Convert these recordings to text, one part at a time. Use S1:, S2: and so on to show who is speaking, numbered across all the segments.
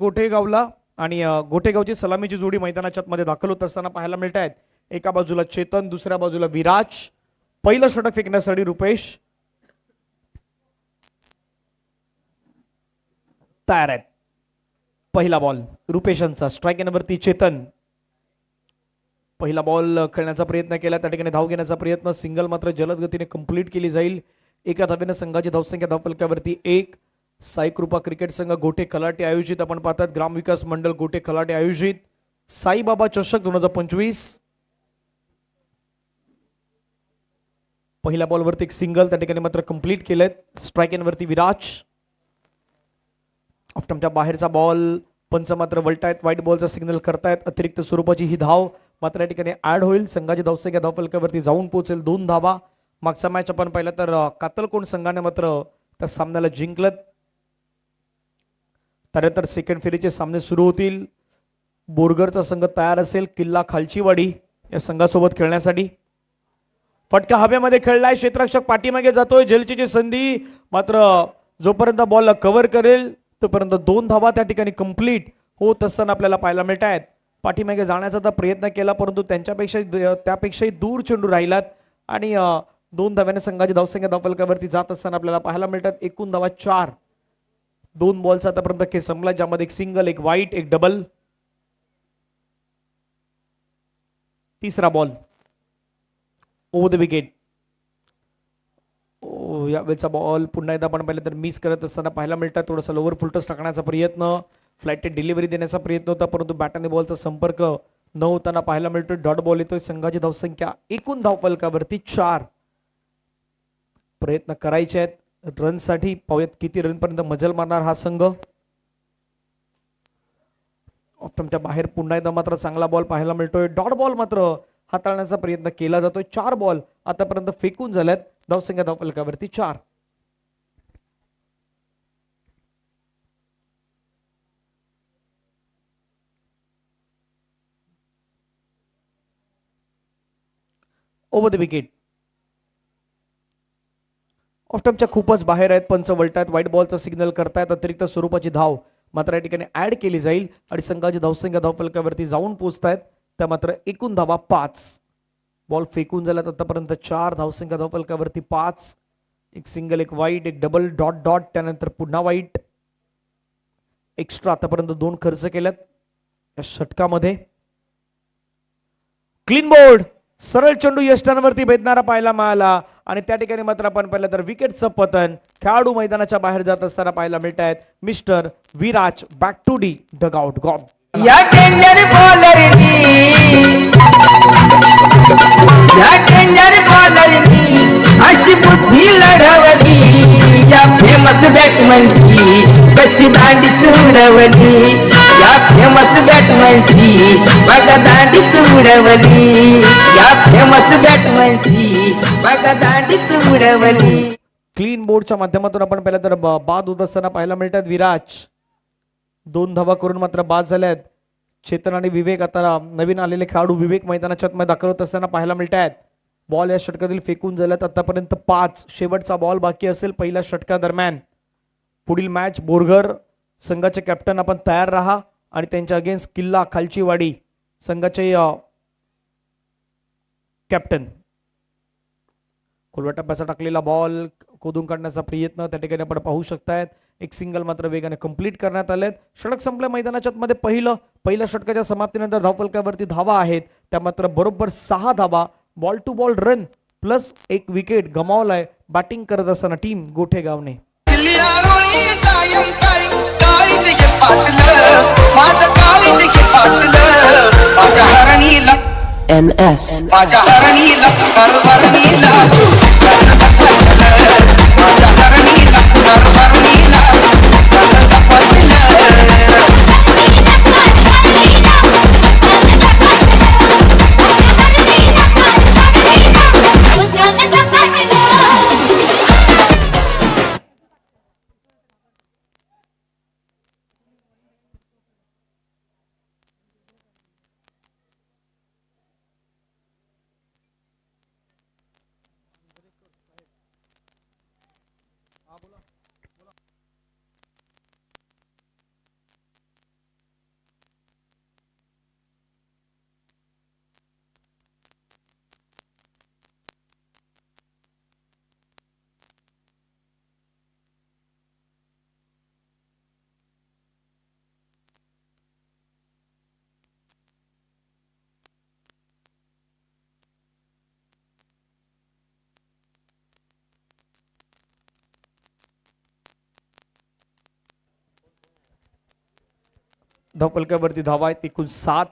S1: गोठेगावला आणि गोठेगावची सलामीची जोडी मैदानाच्या मध्ये दाखल होत असताना पाहायला मिळत आहेत. एका बाजूला चेतन, दुसऱ्या बाजूला विराज. पहिलं षटक फेकण्यासाठी रुपेश तयार आहेत. पहिला बॉल रुपेशांचा, स्ट्राईक वरती चेतन. पहिला बॉल खेळण्याचा प्रयत्न केला, त्या ठिकाणी धाव घेण्याचा प्रयत्न, सिंगल मात्र जलद गतीने कंप्लीट केली जाईल. एका धावेने संघाची धावसंख्या धावफलकावरती 1. साई कृपा क्रिकेट संघ गोठे खलाटे आयोजित आपण पाहतात, ग्रामविकास मंडळ गोठे खलाटे आयोजित साईबाबा चषक 2025. पहिल्या बॉलवरती एक सिंगल, त्या ठिकाणी मात्र कंप्लीट केलेत. स्ट्राईक वरती विराज. ऑफ स्टंपच्या बाहेरचा बॉल, पंच मात्र वलटायत, व्हाईट बॉलचा सिग्नल करतायत. अतिरिक्त स्वरूपाची ही धाव मात्र या ठिकाणी ऍड होईल. संघाची धावसंख्या धावफलकावरती जाऊन पोहोचेल 2 धावा. मागचा मॅच आपण पाहिला तर कातलकोण संघाने मात्र त्या सामन्याला जिंकलं. त्यानंतर सेकंड फेरीचे सामने सुरू होतील. बोरगरचा संघ तयार असेल किल्ला खालचीवाडी या संघासोबत खेळण्यासाठी. फटका हवेमध्ये खेळलाय, क्षेत्ररक्षक पाठीमागे जातोय. झेलची संधी मात्र जोपर्यंत बॉल कव्हर करेल तोपर्यंत 2 धावा त्या ठिकाणी कंप्लीट होत असताना आपल्याला पाहायला मिळत आहेत. पाठीमागे जाण्याचा तर प्रयत्न केला परंतु त्यापेक्षाही दूर चेंडू राहिलात आणि 2 धाव्याने संघाची धावसंख्या धावफलकावरती जात असताना आपल्याला पाहायला मिळतात. एकूण धावा 4. 2 बॉलचा आतापर्यंत खेळ संपला, ज्यामध्ये एक सिंगल, एक वाईट, एक डबल. तिसरा बॉल ओव्हर द विकेट. यावेळेचा बॉल पुन्हा एकदा आपण पाहिलं तर मिस करत असताना पाहायला मिळतात. थोडासा लोअर फुलटस टाकण्याचा प्रयत्न, फ्लाईट डिलिव्हरी देण्याचा प्रयत्न होता परंतु बॅट आणि बॉलचा संपर्क न होताना पाहायला मिळतो. डॉट बॉल येतोय. संघाची धावसंख्या एकूण धावफलकावरती 4. प्रयत्न करायचे आहेत रनसाठी. पाहूयात किती रन पर्यंत मजल मारणार हा संघ. ऑप्टमच्या बाहेर पुन्हा एकदा मात्र चांगला बॉल पाहायला मिळतोय. डॉट बॉल मात्र हाताळण्याचा प्रयत्न केला जातोय. 4 बॉल आतापर्यंत फेकून झाल्यात. धावसंख्या धावफलकावरती 4. Over the wicket. ऑफ्टमच्या खूपच बाहेर आहेत. पंच वलटायत, व्हाईट बॉलचा सिग्नल करतायत. अतिरिक्त स्वरूपाची धाव मात्र या ठिकाणी ऍड केली जाईल आणि संघाची धावसंख्या धावफलकावरती जाऊन पोहोचतायत. त्या मात्र एकूण धावा 5. बॉल फेकून झाल्यात आतापर्यंत 4. धावसंख्या धावफलकावरती 5. एक सिंगल, एक वाईट, एक डबल, डॉट डॉट, त्यानंतर पुन्हा वाईट. एक्स्ट्रा आतापर्यंत 2 खर्च केल्यात या षटकामध्ये. क्लीन बोर्ड, सरळ चेंडू यष्टांवरती भेदणारा पाहायला मिळाला आणि त्या ठिकाणी मात्र आपण पाहिलं तर विकेटचं पतन. खेळाडू मैदानाच्या बाहेर जात असताना पाहायला मिळत आहेत. Mister Viraj back to the dugout gone.
S2: या डेंजर बॉलरनी अशी बुद्धी लढवली. या फेमस बॅटमनची कशी दांडीच उडवली. या फेमस बॅटमनची बघा दांडीच उडवली. या फेमस बॅटमनची बघा दांडीच उडवली.
S1: क्लीन बोर्डच्या माध्यमातून आपण पाहिलं तर बाद होत असताना पाहायला मिळतात. विराज 2 धावा करून मात्र बाद झाल्यात. चेतन आणि विवेक, आता नवीन आलेले खेळाडू विवेक मैदानाच्या आतमध्ये दाखल होत असताना पाहायला मिळत आहेत. बॉल या षटकातील फेकून झाल्यात आतापर्यंत 5. शेवटचा बॉल बाकी असेल पहिल्या षटका दरम्यान. पुढील मॅच बोरघर संघाचे कॅप्टन आपण तयार राहा आणि त्यांच्या अगेन्स्ट किल्ला खालचीवाडी संघाचे कॅप्टन. खोलवा टप्प्याचा टाकलेला बॉल खोदून काढण्याचा प्रयत्न त्या ठिकाणी आपण पाहू शकतायत. एक सिंगल मात्र वेगाने कंप्लीट करण्यात आलेत. षटक संपल्या मैदानाच्या मध्ये पहिल्या षटकाच्या समाप्तीनंतर धावफलकावरती धावा आहेत त्या मात्र बरोबर 6 धावा. Ball to ball run plus 1 wicket गमावलाय बॅटिंग करत असताना टीम गोठेगावने.
S3: NS
S1: धावफलकावरती धावा आहेत एकूण 7.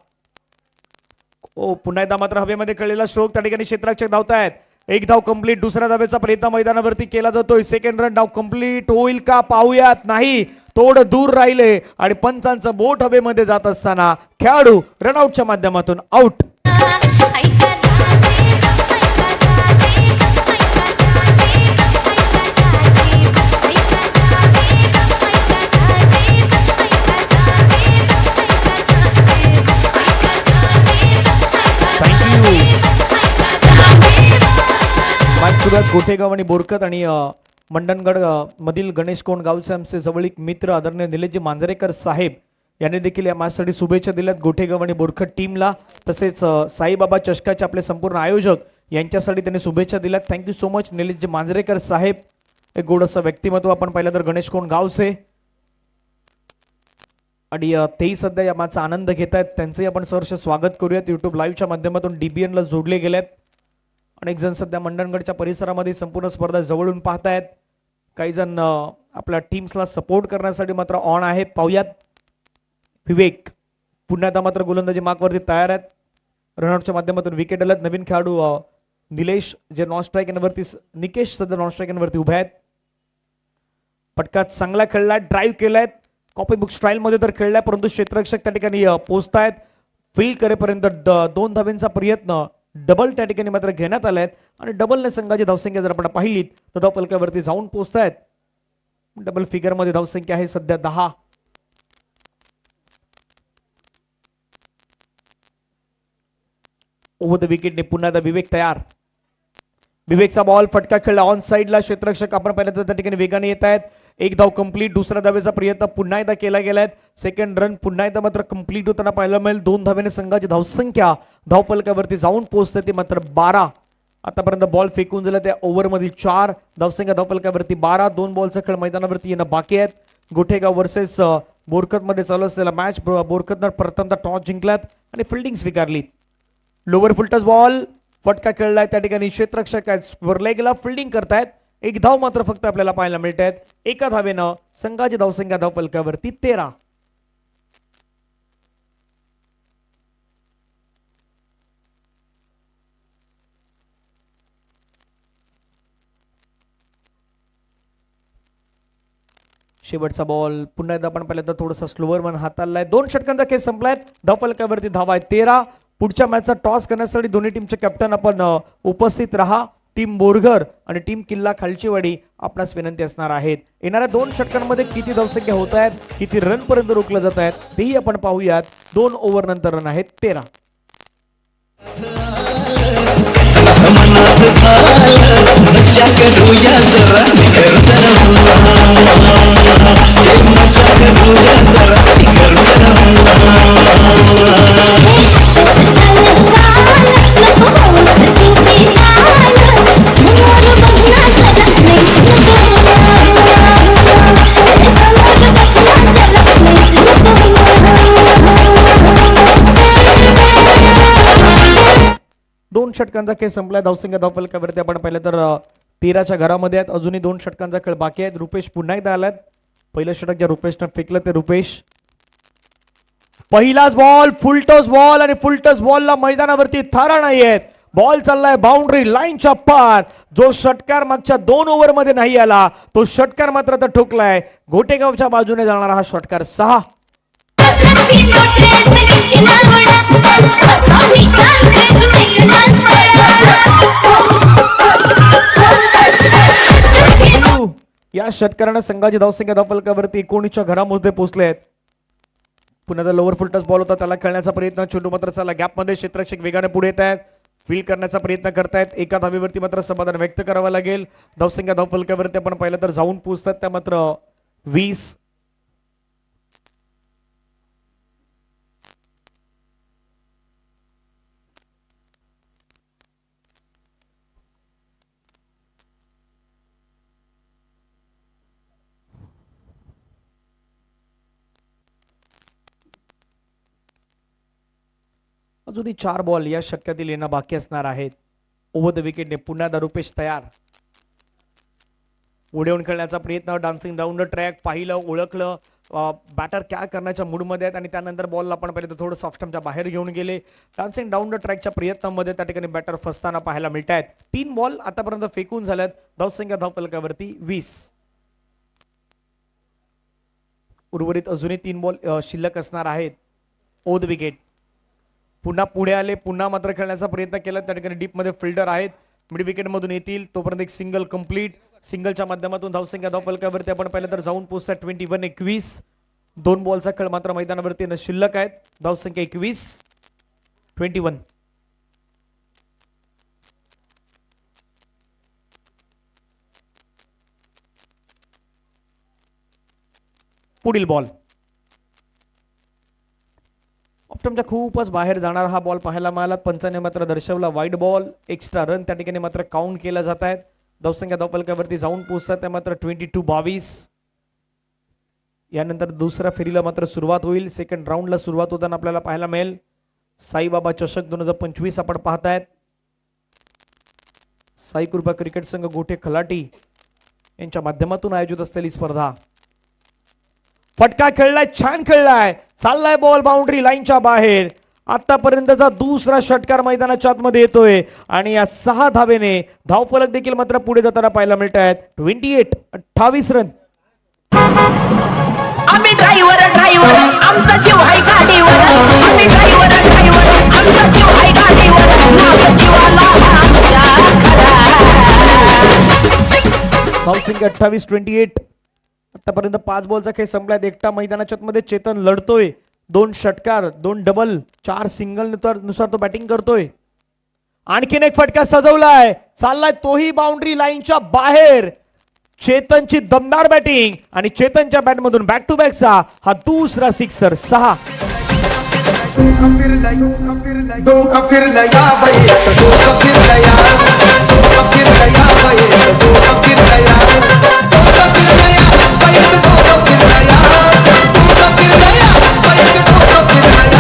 S1: ओ पुन्हा एकदा मात्र हवेमध्ये खेळलेला स्ट्रोक त्या ठिकाणी क्षेत्ररक्षक धावतायत. एक धाव कंप्लीट. दुसऱ्या धावेचा प्रयत्न मैदानावरती केला जातोय. सेकंड रन डाव कंप्लीट होईल का पाहूयात. नाही, थोडं दूर राहिले आणि पंचांचं बोट हवेमध्ये जात असताना खेळाडू रनआउटच्या माध्यमातून आउट. मॅच सुरुवात गोठेगाव आणि बोरकत आणि मंडणगड मधील गणेश कोण गावचे आमचे जवळीक मित्र आदरणीय निलेशजी मांजरेकर साहेब यांनी देखील या मॅचसाठी शुभेच्छा दिल्यात गोठेगाव आणि बोरकत टीमला. तसेच साईबाबा चषकाचे आपले संपूर्ण आयोजक यांच्यासाठी त्यांनी शुभेच्छा दिल्यात. Thank you so much Nileshji Manjrekar साहेब. एक गोड असं व्यक्तिमत्व. आपण पाहिलं तर गणेश कोण गावचे आणि तेही सध्या या मॅचचा आनंद घेत आहेत. त्यांचंही आपण सहर्ष स्वागत करूयात. युट्यूब लाईव्हच्या माध्यमातून DBN ला जोडले गेलेत. अनेक जण सध्या मंडणगडच्या परिसरामध्ये संपूर्ण स्पर्धा जवळून पाहतायत. काही जण आपल्या टीम्सला सपोर्ट करण्यासाठी मात्र ऑन आहेत. पाहूयात. विवेक पुन्हा एकदा मात्र गोलंदाजी मार्कवरती तयार आहेत. रनआउटच्या माध्यमातून विकेट आल्यात. नवीन खेळाडू निलेश जे नॉन स्ट्राईक वरती, निकेश सध्या नॉन स्ट्राईक वरती उभे आहेत. फटका चांगला खेळलाय. ड्राईव्ह केलाय. कॉपी बुक स्टाईल मध्ये तर खेळलाय, परंतु क्षेत्ररक्षक त्या ठिकाणी पोहोचतायत. फील्ड करेपर्यंत 2 धावांचा प्रयत्न डबल त्या ठिकाणी मात्र घेण्यात आलाय आणि डबलने संघाची धावसंख्या जर आपण पाहिलीत तर धावफलकावरती जाऊन पोहोचतायत. डबल फिगर मध्ये धावसंख्या आहे सध्या 10. ओव्हर द विकेटने पुन्हा एकदा विवेक तयार. विवेकचा बॉल फटका खेळला ऑन साइडला. क्षेत्ररक्षक आपण पाहिलं तर त्या ठिकाणी वेगाने येत आहेत. एक धाव कंप्लीट. दुसऱ्या धावेचा प्रयत्न पुन्हा एकदा केला गेलाय. सेकंड रन पुन्हा एकदा मात्र कंप्लीट होताना पाहायला मिळेल. 2 धावेने संघाची धावसंख्या धावफलकावरती जाऊन पोहोचते ती मात्र 12. आतापर्यंत बॉल फेकून झाला त्या ओव्हरमध्ये 4 धावसंख्या धावफलकावरती 12. 2 बॉलचा खेळ मैदानावरती येणं बाकी आहेत. गोठेगाव वर्सेस बोरकत मध्ये चालू असलेला मॅच. बोरकतनं प्रथमतः टॉस जिंकलात आणि फिल्डिंग स्वीकारली. लोअर फुलटस बॉल फटका खेळलाय त्या ठिकाणी. क्षेत्ररक्षक आहेत स्क्वेअर लेगला फिल्डिंग करतायत. एक धाव मात्र फक्त आपल्याला पाहायला मिळत आहेत. एका धावेनं संघाची धावसंख्या धावफलकावरती 13. शेवटचा बॉल पुन्हा एकदा आपण पाहिलं तर थोडासा स्लोअर मन हाताळलाय. 2 षटकांचा खेळ संपलाय. धावफलकावरती धावा आहे 13. पुढच्या मॅचचा टॉस करण्यासाठी दोन्ही टीमचे कॅप्टन आपण उपस्थित राहा. टीम बोरघर आणि टीम किल्ला खालचीवाडी आपणास विनंती असणार आहेत. येणाऱ्या 2 षटकांमध्ये किती धावसंख्या होत आहेत, किती रन पर्यंत रोखलं जात आहेत तेही आपण पाहूयात. 2 ओव्हर नंतर रन आहेत 13. दोन षटकांचा खेळ संपलाय. धावसंख्या धावफलकावरती आपण पाहिलं तर 13च्या घरामध्ये आहेत. अजूनही 2 षटकांचा खेळ बाकी आहेत. रुपेश पुन्हा एकदा आलात. पहिलं षटक ज्या रुपेशनं फेकलं ते रुपेश. पहिलाच बॉल फुलटॉस बॉल आणि फुलटॉस बॉलला मैदानावरती थारा नाहीयेत. बॉल चाललाय बाउंड्री लाईनच्या पार. जो षटकार मागच्या 2 ओव्हर मध्ये नाही आला तो षटकार मात्र आता ठोकलाय. घोटेगावच्या बाजूने जाणारा हा षटकार 6. या षटकाराने संघाची धावसंख्या धावफलकावरती 19च्या घरामध्ये पोहोचले आहेत. पुन्हा लोअर फुलटस बॉल होता त्याला खेळण्याचा प्रयत्न. छोटू मात्र चला गॅप मध्ये क्षेत्ररक्षक वेगाने पुढे येत आहेत. फील्ड करण्याचा प्रयत्न करतायत. एका धावेवरती मात्र समाधान व्यक्त करावं लागेल. धावसंख्या धावफलकावरती आपण पाहिलं तर जाऊन पोहोचतात त्या मात्र 20. अजूनही 4 बॉल या षटकातील येणं बाकी असणार आहेत. ओव्हर द विकेटने पुन्हा रुपेश तयार. पुढे येऊन खेळण्याचा प्रयत्न, डान्सिंग डाऊन द ट्रॅक, पाहिलं ओळखलं बॅटर काय करण्याच्या मूडमध्ये आहेत आणि त्यानंतर बॉलला आपण पहिले थोडं सॉफ्ट स्टंपच्या बाहेर घेऊन गेले. डान्सिंग डाऊन द ट्रॅकच्या प्रयत्नामध्ये त्या ठिकाणी बॅटर फसताना पाहायला मिळत आहेत. 3 बॉल आतापर्यंत फेकून झाल्यात. धावसंख्या धावफलकावरती 20. उर्वरित अजूनही 3 बॉल शिल्लक असणार आहेत. ओद विकेट पुन्हा पुढे आले, पुन्हा मात्र खेळण्याचा प्रयत्न केला. त्या ठिकाणी डीप मध्ये फिल्डर आहेत, मिड विकेट मधून येतील तोपर्यंत एक सिंगल कंप्लीट. सिंगलच्या माध्यमातून धावसंख्या धावफलकावरती आपण पाहिलं तर जाऊन पोहोचतात 21-21. 2 बॉलचा खेळ मात्र मैदानावरती शिल्लक आहेत. धावसंख्या 21-21. पुढील बॉल ऑफ्टमच्या खूपच बाहेर जाणारा हा बॉल पाहायला मिळाला. पंचाने मात्र दर्शवला वाईड बॉल. एक्स्ट्रा रन त्या ठिकाणी मात्र काउंट केला जात आहेत. धावसंख्या धावफलकावरती जाऊन पोहोचतात त्या मात्र 22-22. यानंतर दुसऱ्या फेरीला मात्र सुरुवात होईल. सेकंड राऊंडला सुरुवात होताना आपल्याला पाहायला मिळेल. साईबाबा चषक 2025 आपण पाहतायत. साई कृपा क्रिकेट संघ गोठे खलाटी यांच्या माध्यमातून आयोजित असलेली स्पर्धा. फटका खेळलाय, छान खेळलाय, चाललाय बॉल बाउंड्री लाईनच्या बाहेर. आतापर्यंतचा दुसरा षटकार मैदानाच्या आतमध्ये येतोय आणि या 6 धावेने धावफलक देखील मात्र पुढे जाताना पाहायला मिळत आहेत. 28 रन.
S3: आम्ही ड्रायव्हर आमचा जीव आहे गाडीवर. आम्ही ड्रायव्हर आमचा जीव आहे गाडीवर. नाव जीवाला आमच्या खरा.
S1: धावसंख्या 28-28. आतापर्यंत 5 बॉलचा खेळ संपलाय. एकटा मैदानाच्या मध्ये चेतन लढतोय. 2 षटकार, 2 डबल, 4 सिंगल नुसार तो बॅटिंग करतोय. आणखीन एक फटका सजवलाय, चाललाय तोही बाउंड्री लाईनच्या बाहेर. चेतनची दमदार बॅटिंग आणि चेतनच्या बॅट मधून बॅक टू बॅकचा हा दुसरा सिक्सर. 6.
S4: डोका फिरला या बाई, डोका फिरला या, डोका फिरला या बाई, डोका फिरला या, डोका फिरला या बाई, डोका फिरला या, डोका फिरला या बाई, डोका फिरला या.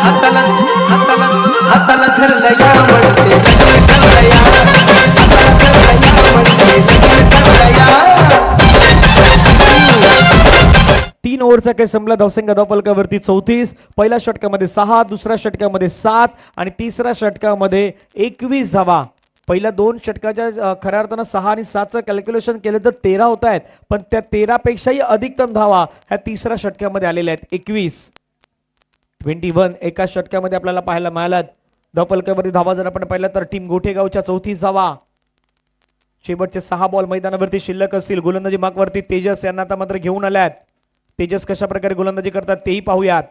S4: हाताला हाताला हाताला धरला या म्हणते लगीन ठरला या, हाताला धरला या म्हणते लगीन ठरला या.
S1: 3 ओव्हरचा खेळ संपला. धावसंख्या धावफलकावरती 34. पहिल्या षटकामध्ये 6, दुसऱ्या षटकामध्ये 7 आणि तिसऱ्या षटकामध्ये 21 धावा. पहिल्या 2 षटकाच्या खऱ्या अर्थानं 6 आणि 7चं कॅल्क्युलेशन केलं तर 13 होत आहेत, पण त्या 13 पेक्षाही अधिकतम धावा ह्या तिसऱ्या षटकामध्ये आलेल्या आहेत. 21 एका षटकामध्ये आपल्याला पाहायला मिळाल्यात. धावफलकावरती धावा जर आपण पाहिलं तर टीम गोठेगावच्या 34 धावा. शेवटचे 6 बॉल मैदानावरती शिल्लक असतील. गोलंदाजी मार्कवरती तेजस यांना आता मात्र घेऊन आल्यात. तेजस कशा प्रकारे गोलंदाजी करतात तेही पाहूयात.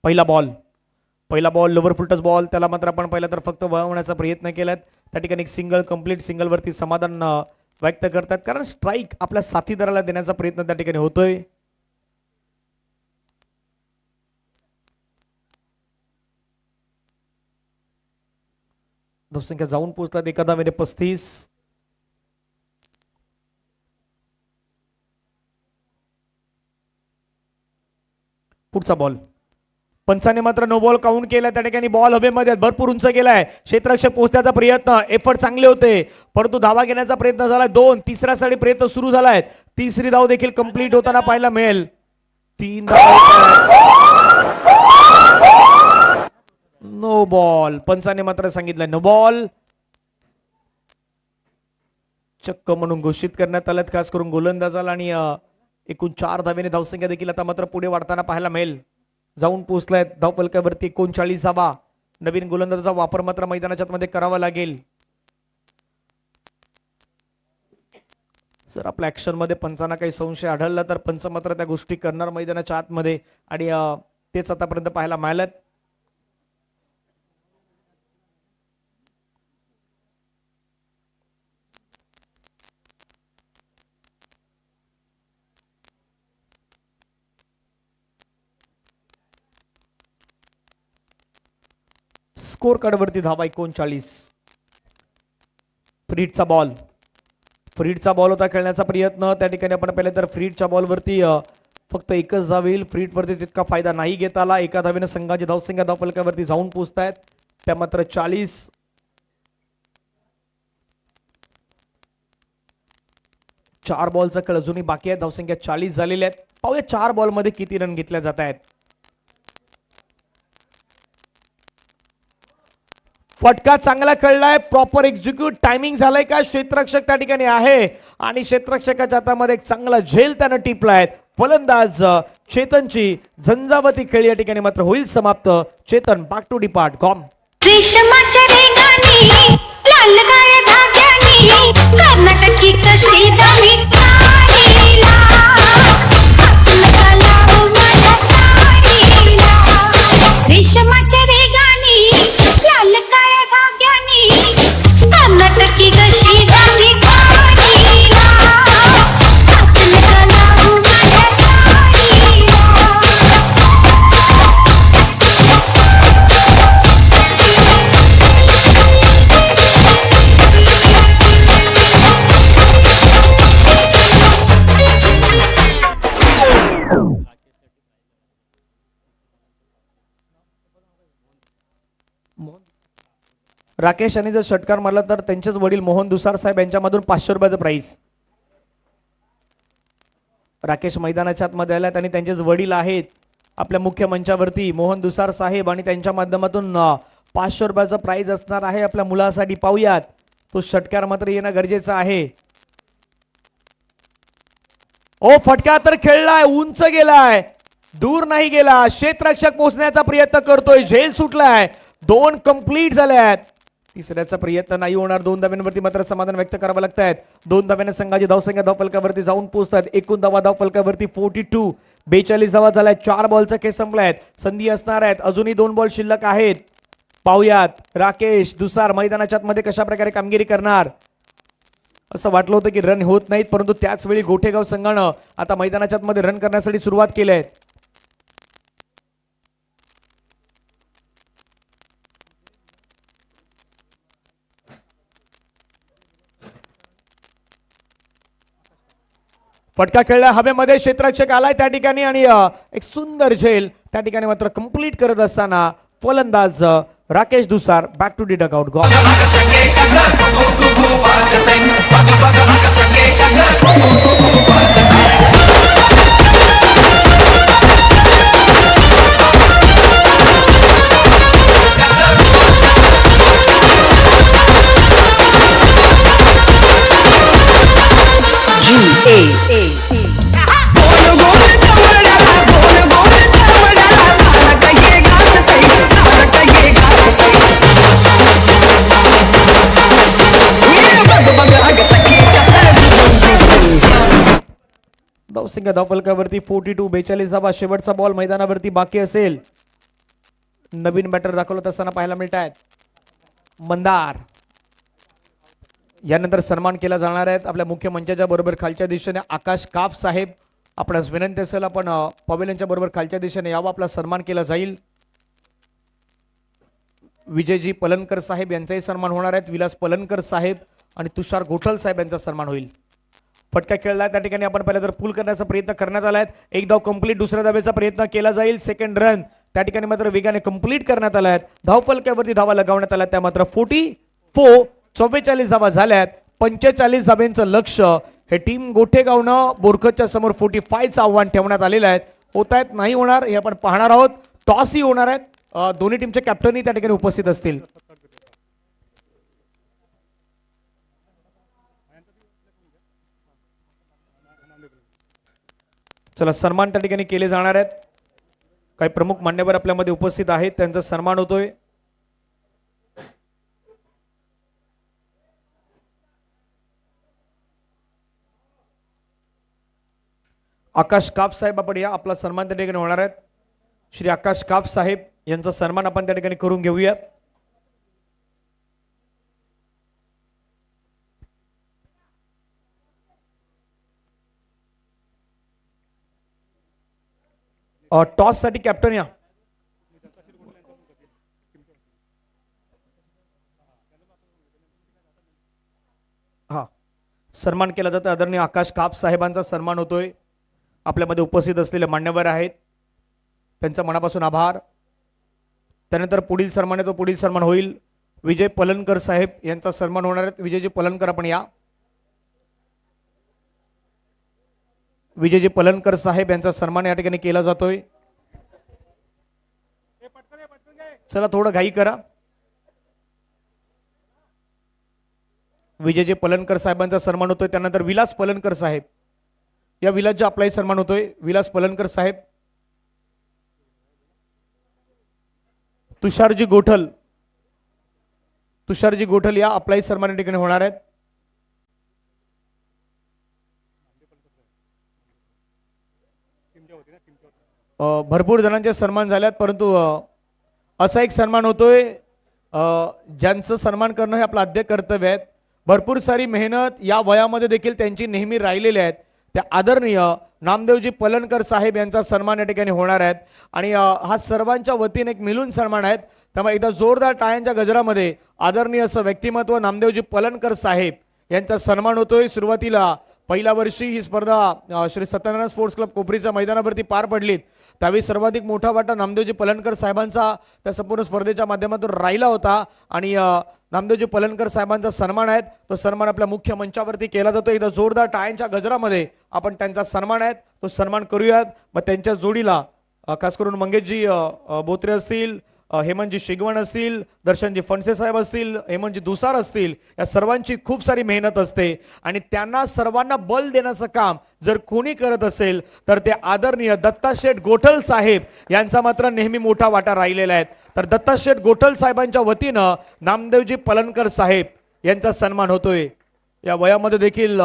S1: पहिला बॉल लोवर फुल टच बॉल. त्याला मात्र आपण पाहिलं तर फक्त वळवण्याचा प्रयत्न केलात. त्या ठिकाणी एक सिंगल कंप्लीट. सिंगल वरती समाधान व्यक्त करतात, कारण स्ट्राईक आपल्या साथीदाराला देण्याचा प्रयत्न त्या ठिकाणी होतोय. धावसंख्या जाऊन पोहोचला एका धावेने 35. पुढचा बॉल पंचाने मात्र नो बॉल काउंट केला. त्या ठिकाणी बॉल हवेमध्ये भरपूर उंच गेलाय. क्षेत्ररक्षक पोहोचण्याचा प्रयत्न, एफर्ट चांगले होते, परंतु धावा घेण्याचा प्रयत्न झालाय. 2 तिसऱ्या साठी प्रयत्न सुरू झालाय. तिसरी धाव देखील कंप्लीट होताना पाहायला मिळेल. 3 नो बॉल. पंचाने मात्र सांगितलं नो बॉल. चक्क म्हणून घोषित करण्यात आलं, खास करून गोलंदाजाला. आणि एकूण 4 धावेने धावसंख्या देखील आता मात्र पुढे वाढताना पाहायला मिळेल. जाऊन पोहोचलाय धावफलकावरती 39 धावा. नवीन गोलंदाजाचा वापर मात्र मैदानाच्या मध्ये करावा लागेल. जर आपल्या ऍक्शन मध्ये पंचांना काही संशय आढळला तर पंच मात्र त्या गोष्टी करणार मैदानाच्या आतमध्ये, आणि तेच आतापर्यंत पाहायला मिळालं. स्कोर कार्ड वरती धावा 39. फ्रीडचा बॉल होता खेळण्याचा प्रयत्न. त्या ठिकाणी आपण पाहिलं तर फ्रीडच्या बॉलवरती फक्त एकच धाव येईल. फ्री हिटवरती तितका फायदा नाही घेता आला. एका धावेनं संघाची धावसंख्या धावफलकावरती जाऊन पोहोचतायत त्या मात्र 40. 4 बॉलचा खेळ अजूनही बाकी आहे. धावसंख्या 40 झालेल्या आहेत. पाहूया 4 बॉलमध्ये किती रन घेतल्या जात आहेत. फटका चांगला खेळलाय. प्रॉपर एक्झिक्यूट टायमिंग झालंय का. क्षेत्ररक्षक त्या ठिकाणी आहे आणि क्षेत्ररक्षकाच्या हातामध्ये एक चांगला झेल त्यानं टिपलाय. फलंदाज चेतनची झंझावती खेळ या ठिकाणी मात्र होईल समाप्त. चेतन बॅक टू डिपार्ट कॉम.
S5: रेशमाच्या रेगानी लाल काळ्या धाग्यानी कर्नाटकी कशी दामी काढीला हातला लावू माझ्या साडीला. रेशमाच्या रेगानी लाल काळ्या धाग्यानी कर्नाटकी कशी दामी काढीला हातला लावू माझ्या साडीला.
S1: राकेश यांनी जर षटकार मारला तर त्यांचेच वडील मोहन दुसार साहेब यांच्यामधून 500 रुपयाचं प्राइस. राकेश मैदानाच्या आतमध्ये आल्यात आणि त्यांचेच वडील आहेत आपल्या मुख्य मंचावरती मोहन दुसार साहेब आणि त्यांच्या माध्यमातून 500 रुपयाचं प्राइज असणार आहे आपल्या मुलासाठी. पाहूयात तो षटकार मात्र येणं गरजेचं आहे. ओ फटका तर खेळलाय. उंच गेलाय. दूर नाही गेला. क्षेत्ररक्षक पोहोचण्याचा प्रयत्न करतोय. झेल सुटलाय. 2 कंप्लीट झाल्यात. तिसऱ्याचा प्रयत्न नाही होणार. 2 धाव्यांवरती मात्र समाधान व्यक्त करावं लागत आहेत. 2 धाव्याने संघाची धावसंख्या धावफलकावरती जाऊन पोहोचतात. एकूण धावा धावफलकावरती 42. 42 धावा झाल्या. 4 बॉलचा खेळ संपलाय. संधी असणार आहेत. अजूनही 2 बॉल शिल्लक आहेत. पाहुयात राकेश दुसार मैदानाच्या आतमध्ये कशा प्रकारे कामगिरी करणार. असं वाटलं होतं की रन होत नाहीत परंतु त्याच वेळी गोठेगाव संघानं आता मैदानाच्या आतमध्ये रन करण्यासाठी सुरुवात केली आहे. फटका खेळला हवेमध्ये. क्षेत्ररक्षक आलाय त्या ठिकाणी आणि एक सुंदर झेल त्या ठिकाणी मात्र कंप्लीट करत असताना फलंदाज राकेश दुसार बॅक टू डी डगआउट. गॉल. धावसंख्या धावफलकावरती 42. 42 धावा. शेवटचा बॉल मैदानावरती बाकी असेल. नवीन बॅटर दाखवत असताना पाहायला मिळत आहेत. मंदार यानंतर सन्मान केला जाणार आहेत आपल्या मुख्य मंचाच्या बरोबर खालच्या दिशेने आकाश काफ साहेब. आपणास विनंती असेल आपण पवेलियनच्या बरोबर खालच्या दिशेने यावा. आपला सन्मान केला जाईल. विजयजी पलनकर साहेब यांचाही सन्मान होणार आहेत. विलास पलनकर साहेब आणि तुषार गोठल साहेब यांचा सन्मान होईल. फटका खेळला त्या ठिकाणी आपण पहिला तर पूल करण्याचा प्रयत्न करण्यात आलाय. एक धाव कंप्लीट. दुसऱ्या धावेचा प्रयत्न केला जाईल. सेकंड रन त्या ठिकाणी मात्र वेगाने कंप्लीट करण्यात आलाय. धावफलकावरती धावा लगावण्यात आल्या त्या मात्र 44. 44 धावा झाल्यात. 45 धाब्यांचं लक्ष हे टीम गोठेगावनं बोरखतच्या समोर 45चं आव्हान ठेवण्यात आलेलं आहे. होत आहेत नाही होणार हे आपण पाहणार आहोत. टॉसही होणार आहेत. दोन्ही टीमचे कॅप्टनही त्या ठिकाणी उपस्थित असतील. चला सन्मान त्या ठिकाणी केले जाणार आहेत. काही प्रमुख मान्यवर आपल्यामध्ये उपस्थित आहेत त्यांचा सन्मान होतोय. आकाश काफ साहेब आपण या. आपला सन्मान त्या ठिकाणी होणार आहेत. श्री आकाश काफ साहेब यांचा सन्मान आपण त्या ठिकाणी करून घेऊया. टॉस साठी कॅप्टन या. हा सन्मान केला जातो. आदरणीय आकाश काफ साहेबांचा सन्मान होतोय. आपल्यामध्ये उपस्थित असलेले मान्यवर आहेत, त्यांचा मनापासून आभार. त्यानंतर पुढील सन्मान आहे तो पुढील सन्मान होईल विजय पलनकर साहेब यांचा सन्मान होणार आहे. विजयजी पलनकर आपण या. विजयजी पलनकर साहेब यांचा सन्मान या ठिकाणी केला जातोय. चला थोडं घाई करा. विजयजी पलनकर साहेबांचा सन्मान होतोय. त्यानंतर विलास पलनकर साहेब, या विलासचा आपलाही सन्मान होतोय. विलास पलनकर साहेब. तुषारजी गोठल, तुषारजी गोठल या आपलाही सन्मान या ठिकाणी होणार आहेत. भरपूर जणांचे सन्मान झाल्यात, परंतु असा एक सन्मान होतोय ज्यांचं सन्मान करणं हे आपलं आद्य कर्तव्य आहे. भरपूर सारी मेहनत या वयामध्ये देखील त्यांची नेहमी राहिलेली आहेत. त्या आदरणीय नामदेवजी पलनकर साहेब यांचा सन्मान या ठिकाणी होणार आहेत आणि हा सर्वांच्या वतीने एक मिळून सन्मान आहेत. त्यामुळे एकदा जोरदार टाळ्यांच्या गजरामध्ये आदरणीय असं व्यक्तिमत्व नामदेवजी पलनकर साहेब यांचा सन्मान होतोय. सुरुवातीला पहिल्या वर्षी ही स्पर्धा श्री सत्यनारायण स्पोर्ट्स क्लब कोपरीच्या मैदानावरती पार पडलीत. त्यावेळी सर्वाधिक मोठा वाटा नामदेवजी पलनकर साहेबांचा त्या संपूर्ण स्पर्धेच्या माध्यमातून राहिला होता आणि नामदेवजी पलनकर साहेबांचा सन्मान आहे तो सन्मान आपल्या मुख्य मंचावरती केला जातो. एकदा जोरदार टाळ्यांच्या गजरामध्ये आपण त्यांचा सन्मान आहे तो सन्मान करूयात. मग त्यांच्या जोडीला खास करून मंगेशजी बोत्रे असतील, हेमंतजी शिगवण असतील, दर्शनजी फणसे साहेब असतील, हेमंतजी दुसार असतील, या सर्वांची खूप सारी मेहनत असते आणि त्यांना सर्वांना बल देण्याचं काम जर कोणी करत असेल तर ते आदरणीय दत्ताशेठ गोठल साहेब यांचा मात्र नेहमी मोठा वाटा राहिलेला आहे. तर दत्ताशेठ गोठल साहेबांच्या वतीनं नामदेवजी पलनकर साहेब यांचा सन्मान होतोय. या वयामध्ये देखील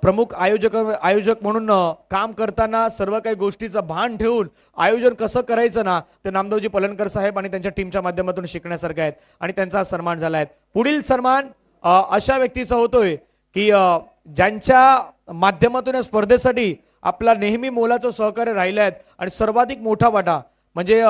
S1: प्रमुख आयोजक म्हणून काम करताना सर्व काही गोष्टीचं भान ठेवून आयोजन कसं करायचं ना ते नामदेवजी पलनकर साहेब आणि त्यांच्या टीमच्या माध्यमातून शिकण्यासारखं आहेत आणि त्यांचा सन्मान झाला आहे. पुढील सन्मान अशा व्यक्तीचा होतोय की ज्यांच्या माध्यमातून या स्पर्धेसाठी आपला नेहमी मोलाचं सहकार्य राहिलं आहेत आणि सर्वाधिक मोठा वाटा म्हणजे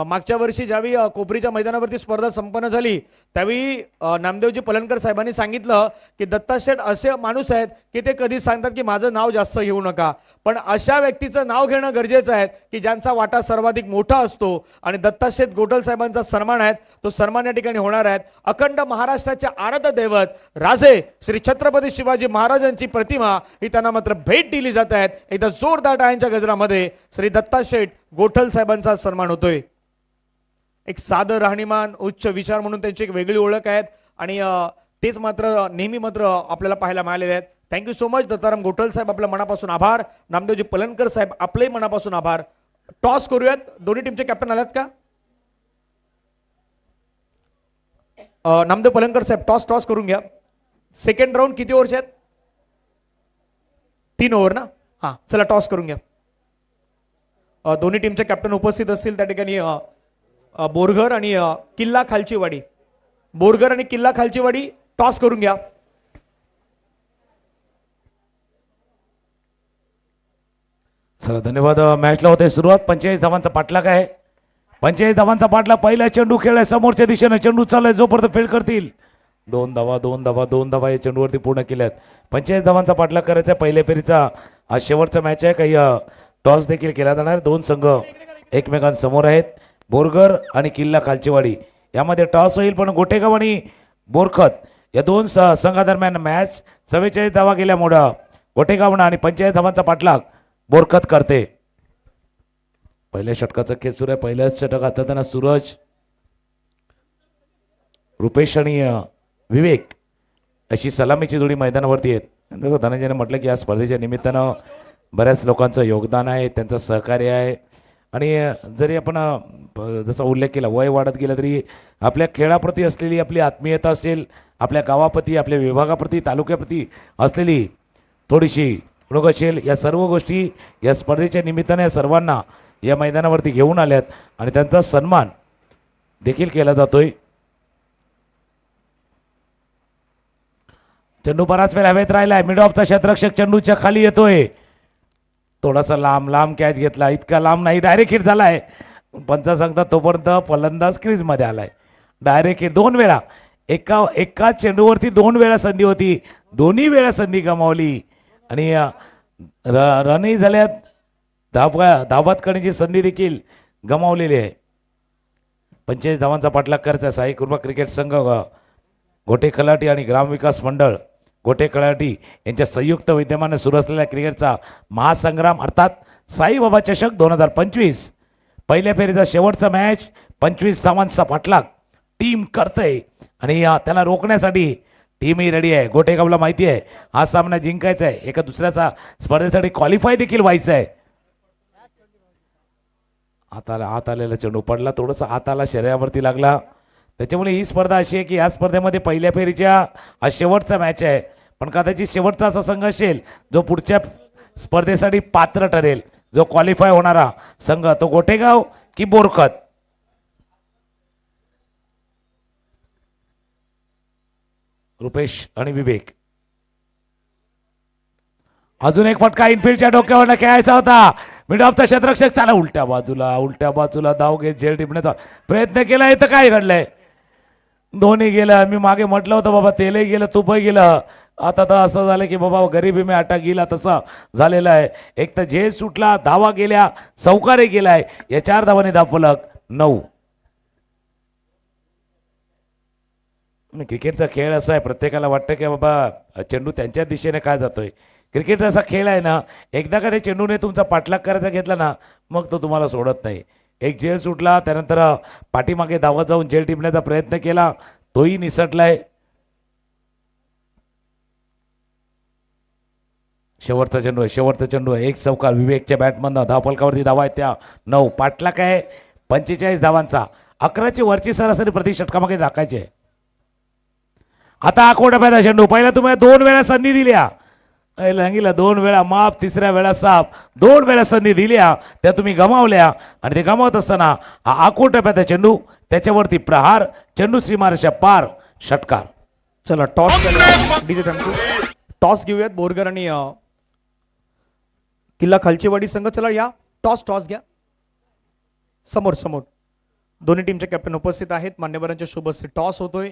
S1: मागच्या वर्षी ज्यावेळी कोपरीच्या मैदानावरती स्पर्धा संपन्न झाली त्यावेळी नामदेवजी पलनकर साहेबांनी सांगितलं की दत्ताशेठ असे माणूस आहेत की ते कधी सांगतात की माझं नाव जास्त घेऊ नका, पण अशा व्यक्तीचं नाव घेणं गरजेचं आहे की ज्यांचा वाटा सर्वाधिक मोठा असतो आणि दत्ताशेठ गोठल साहेबांचा सन्मान आहे तो सन्मान या ठिकाणी होणार आहे. अखंड महाराष्ट्राचे आराध्य दैवत राजे श्री छत्रपती शिवाजी महाराजांची प्रतिमा ही त्यांना मात्र भेट दिली जात आहेत. एकदा जोरदार टाळ्यांच्या गजरामध्ये श्री दत्ताशेठ गोठल साहेबांचा सन्मान होतोय. एक साधं राहणीमान, उच्च विचार म्हणून त्यांची एक वेगळी ओळख आहे आणि तेच मात्र नेहमी मात्र आपल्याला पाहायला मिळालेले आहेत. थँक्यू सो मच दत्ताराम गोठल साहेब, आपल्या मनापासून आभार. नामदेवजी पलनकर साहेब आपलेही मनापासून आभार. टॉस करूयात. दोन्ही टीमचे कॅप्टन आलात का? नामदेव पलनकर साहेब टॉस करून घ्या. सेकंड राऊंड किती ओव्हरचे आहेत? 3 ओव्हर ना? हां चला टॉस करून घ्या. दोन्ही टीमचे कॅप्टन उपस्थित असतील त्या ठिकाणी बोरघर आणि किल्ला खालचीवाडी. बोरघर आणि किल्ला खालचीवाडी टॉस करून घ्या.
S6: चला धन्यवाद. मॅचला होते सुरुवात. 45 धावांचा पाठलाग आहे. 45 धावांचा पाठलाग. पहिला चेंडू खेळलाय समोरच्या दिशेने. चेंडू चाललाय जोपर्यंत फील्ड करतील. 2 धावा या चेंडूवरती पूर्ण केल्यात. 45 धावांचा पाठलाग करायचा. पहिल्या फेरीचा हा शेवटचा मॅच आहे. काही टॉस देखील केला जाणार. 2 संघ एकमेकांसमोर आहेत. बोरघर आणि किल्ला खालचीवाडी यामध्ये टॉस होईल, पण गोटेगाव आणि बोरखत या 2 संघादरम्यान मॅच 44 धावा गेल्यामुळं गोटेगावनं आणि 45 धावांचा पाठलाग बोरखत करते. पहिल्या षटकाचा खेळ सुरू आहे. पहिल्याच षटक हाताळताना सूरज, रुपेश आणि विवेक अशी सलामीची जोडी मैदानावरती आहेत. जसं धनंजयने म्हटलं की या स्पर्धेच्या निमित्तानं बऱ्याच लोकांचं योगदान आहे, त्यांचं सहकार्य आहे आणि जरी आपण जसा उल्लेख केला वय वाढत गेलं तरी आपल्या खेळाप्रती असलेली आपली आत्मीयता असेल, आपल्या गावाप्रती, आपल्या विभागाप्रती, तालुक्याप्रती असलेली थोडीशी उणग असेल, या सर्व गोष्टी या स्पर्धेच्या निमित्ताने सर्वांना या मैदानावरती घेऊन आल्यात आणि त्यांचा सन्मान देखील केला जातोय. चेंडू बराच वेळ हवेत राहिलाय. मिड ऑफचा क्षेत्ररक्षक चेंडूच्या खाली येतोय. थोडासा लांब कॅच घेतला. इतका लांब नाही, डायरेक्ट हिट झालाय. पंच सांगतात तोपर्यंत फलंदाज क्रीजमध्ये आलाय. डायरेक्ट हिट 2 वेळा. एका चेंडूवरती 2 वेळा संधी होती. दोन्ही वेळा संधी गमावली आणि रनही झाल्यात धावबाद करण्याची संधी देखील गमावलेली आहे. 45 धावांचा पाठलाग करायचा. साई कृपा क्रिकेट संघ गोटे खलाटी आणि ग्रामविकास मंडळ गोटे खलाटी यांच्या संयुक्त विद्यमाने सुरू असलेल्या क्रिकेटचा महासंग्राम अर्थात साईबाबा चषक 2025 पहिल्या फेरीचा शेवटचा मॅच 25 धावांचा पाठलाग टीम करतंय आणि त्याला रोखण्यासाठी टीमही रेडी आहे. गोटेगावला माहिती आहे हा सामना जिंकायचा आहे, एका दुसऱ्याचा स्पर्धेसाठी क्वालिफाय देखील व्हायचं आहे. आत आलेला चेंडू पडला, थोडंसं आताला शरीरावरती लागला. त्याच्यामुळे ही स्पर्धा अशी आहे की या स्पर्धेमध्ये पहिल्या फेरीच्या हा शेवटचा मॅच आहे, पण कदाचित शेवटचा असा संघ असेल जो पुढच्या स्पर्धेसाठी पात्र ठरेल. जो क्वालिफाय होणारा संघ तो गोटेगाव की बोरखत. रुपेश आणि विवेक. अजून एक फटका इनफिल्डच्या डोक्यावर खेळायचा होता. मिड ऑफ द क्षेत्ररक्षक चाला उलट्या बाजूला धाव घेत झेल टिपण्याचा प्रयत्न केला. इथं काय घडलंय, दोन्ही गेलं. मी मागे म्हटलं होतं बाबा तेलही गेलं तुपही गेलं. आता तर असं झालं की बाबा गरीबी में आटा गेला तसा झालेला आहे. एक तर झेल सुटला, धावा गेल्या, चौकारही गेलाय. या 4 धावांनी धावफलक 9. क्रिकेटचा खेळ असा आहे, प्रत्येकाला वाटतं की बाबा चेंडू त्यांच्या दिशेने काय जातोय. क्रिकेट असा खेळ आहे ना, एकदा का त्या चेंडूने तुमचा पाठलाग करायचा घेतला ना मग तो तुम्हाला सोडत नाही. एक झेल सुटला, त्यानंतर पाठीमागे धावत जाऊन झेल टिपण्याचा प्रयत्न केला, तोही निसटलाय. शेवटचा चेंडू आहे. एक चौकार विवेकच्या बॅटमधनं धावफलकावरती धावा आहेत त्या 9. पाठलाग आहे 45 धावांचा. 11ची वरची सरासरी प्रति षटकामागे राखायची आहे. आता आकोटा पैदा चेंडू. पहिला तुम्ही 2 वेळा संधी दिल्या, लंगीला 2 वेळा माफ, तिसऱ्या वेळा साफ. 2 वेळा संधी दिल्या त्या तुम्ही गमावल्या आणि ते गमावत असताना हा आकोटा पैदा चेंडू, त्याच्यावरती प्रहार, चेंडू सीमारेषा पार, षटकार.
S1: चला टॉस केला डीजे टंकू. टॉस घेऊयात बोरगर आणि किल्ला खालचीवाडी संघ. चला या टॉस घ्या. समोर दोन्ही टीमचे कॅप्टन उपस्थित आहेत. मान्यवरांच्या शुभ हस्ते टॉस होतोय.